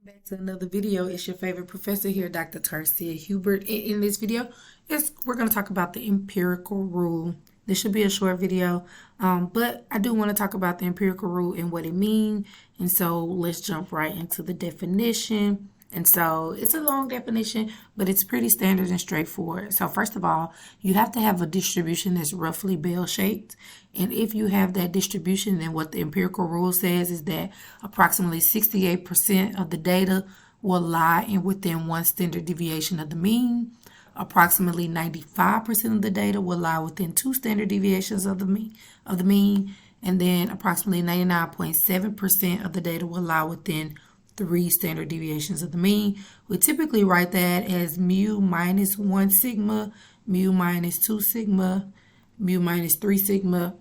Back to another video. It's your favorite professor here, Dr. Tarcia Hubert. In this video, we're going to talk about the empirical rule. This should be a short video, but I do want to talk about the empirical rule and what it means. And so let's jump right into the definition. And so it's a long definition, but it's pretty standard and straightforward. So first of all, you have to have a distribution that's roughly bell-shaped. And if you have that distribution, then what the empirical rule says is that approximately 68% of the data will lie within one standard deviation of the mean. Approximately 95% of the data will lie within two standard deviations of the mean. And then approximately 99.7% of the data will lie within 3 standard deviations of the mean. We typically write that as mu minus 1 sigma, mu minus 2 sigma, mu minus 3 sigma,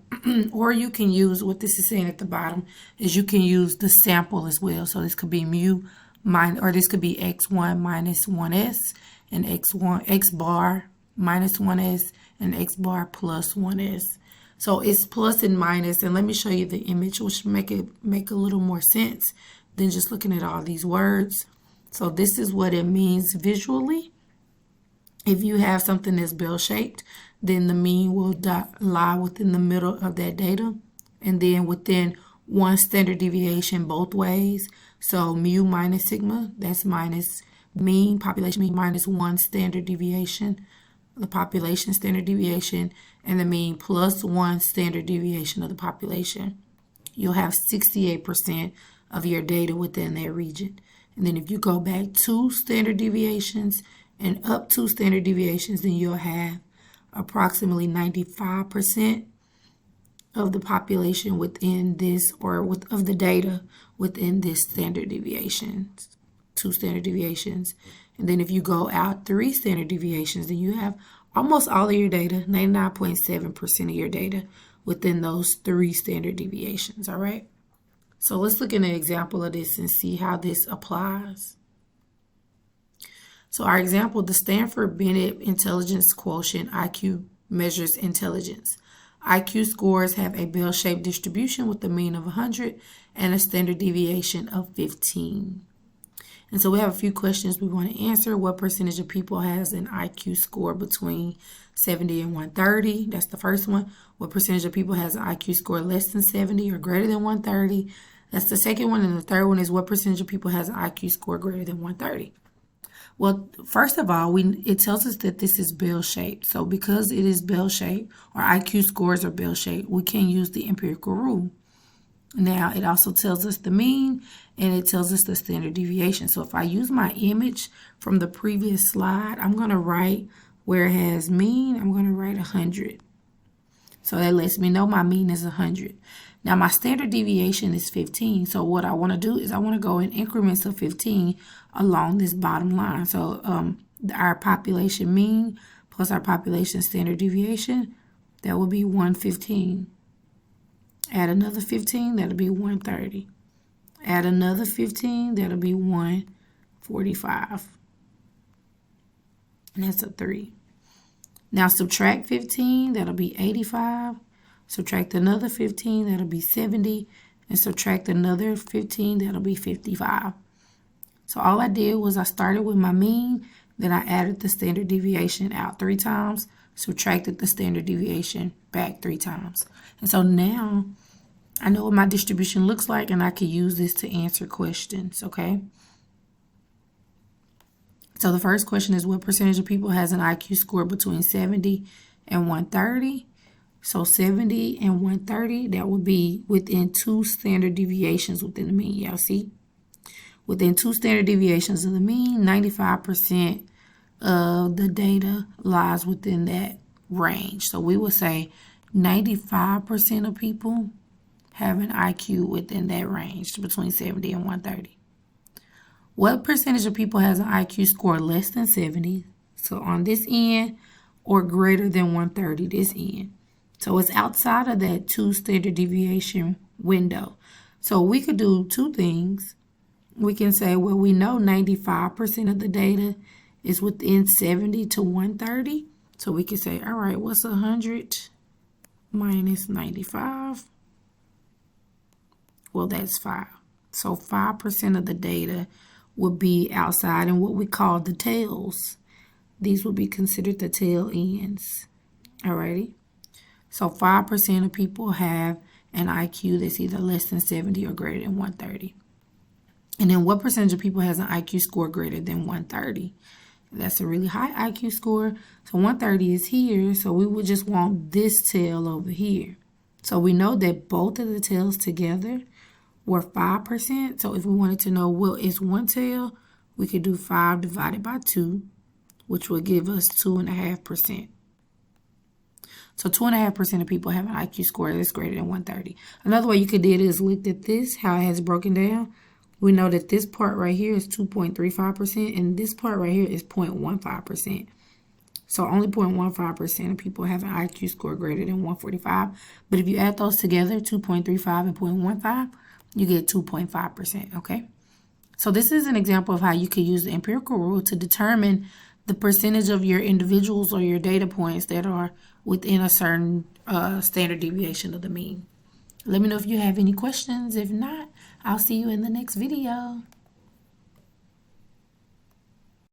or you can use what this is saying at the bottom is you can use the sample as well. So this could be mu minus, or this could be x1 minus 1s and x bar minus 1s and x bar plus 1s. So it's plus and minus, and let me show you the image, which make a little more sense than just looking at all these words. So this is what it means visually. If you have something that's bell-shaped, then the mean will lie within the middle of that data, and then within one standard deviation both ways. So mu minus sigma, that's minus mean, population mean, minus 1 standard deviation, the population standard deviation, and the mean plus 1 standard deviation of the population. You'll have 68% of your data within that region. And then if you go back 2 standard deviations and up 2 standard deviations, then you'll have approximately 95% of the population within this, of the data within this standard deviation, 2 standard deviations. And then if you go out 3 standard deviations, then you have almost all of your data, 99.7% of your data within those 3 standard deviations, all right? So let's look at an example of this and see how this applies. So our example, the Stanford-Binet Intelligence Quotient, IQ, measures intelligence. IQ scores have a bell-shaped distribution with a mean of 100 and a standard deviation of 15. And so we have a few questions we want to answer. What percentage of people has an IQ score between 70 and 130? That's the first one. What percentage of people has an IQ score less than 70 or greater than 130? That's the second one. And the third one is what percentage of people has an IQ score greater than 130? Well, first of all, it tells us that this is bell-shaped. So because it is bell-shaped, or IQ scores are bell-shaped, we can use the empirical rule. Now, it also tells us the mean, and it tells us the standard deviation. So if I use my image from the previous slide, I'm going to write where it has mean, I'm going to write 100. So that lets me know my mean is 100. Now, my standard deviation is 15. So what I want to do is I want to go in increments of 15 along this bottom line. So our population mean plus our population standard deviation, that will be 115. Add another 15, that'll be 130. Add another 15, that'll be 145. And that's a 3. Now subtract 15, that'll be 85. Subtract another 15, that'll be 70. And subtract another 15, that'll be 55. So all I did was I started with my mean, then I added the standard deviation out 3 times, subtracted the standard deviation back 3 times. And so now I know what my distribution looks like, and I can use this to answer questions, okay? So the first question is, what percentage of people has an IQ score between 70 and 130? So 70 and 130, that would be within 2 standard deviations within the mean. Y'all see? Within 2 standard deviations of the mean, 95% of the data lies within that range. So we would say 95% of people have an IQ within that range between 70 and 130. What percentage of people has an IQ score less than 70? So on this end, or greater than 130 this end. So it's outside of that 2 standard deviation window. So we could do 2 things. We can say, well, we know 95% of the data is within 70 to 130. So we can say, all right, what's 100 minus 95? Well, that's 5. So 5% of the data would be outside and what we call the tails. These would be considered the tail ends. Alrighty. So 5% of people have an IQ that's either less than 70 or greater than 130. And then what percentage of people has an IQ score greater than 130? That's a really high IQ score. So 130 is here, so we would just want this tail over here. So we know that both of the tails together were 5%. So if we wanted to know what is one tail, we could do 5 divided by 2, which will give us 2.5%. So 2.5% of people have an IQ score that's greater than 130. Another way you could do it is look at this, how it has broken down. We know that this part right here is 2.35% and this part right here is 0.15%. So only 0.15% of people have an IQ score greater than 145. But if you add those together, 2.35 and 0.15, you get 2.5%, okay? So this is an example of how you could use the empirical rule to determine the percentage of your individuals or your data points that are within a certain standard deviation of the mean. Let me know if you have any questions. If not, I'll see you in the next video.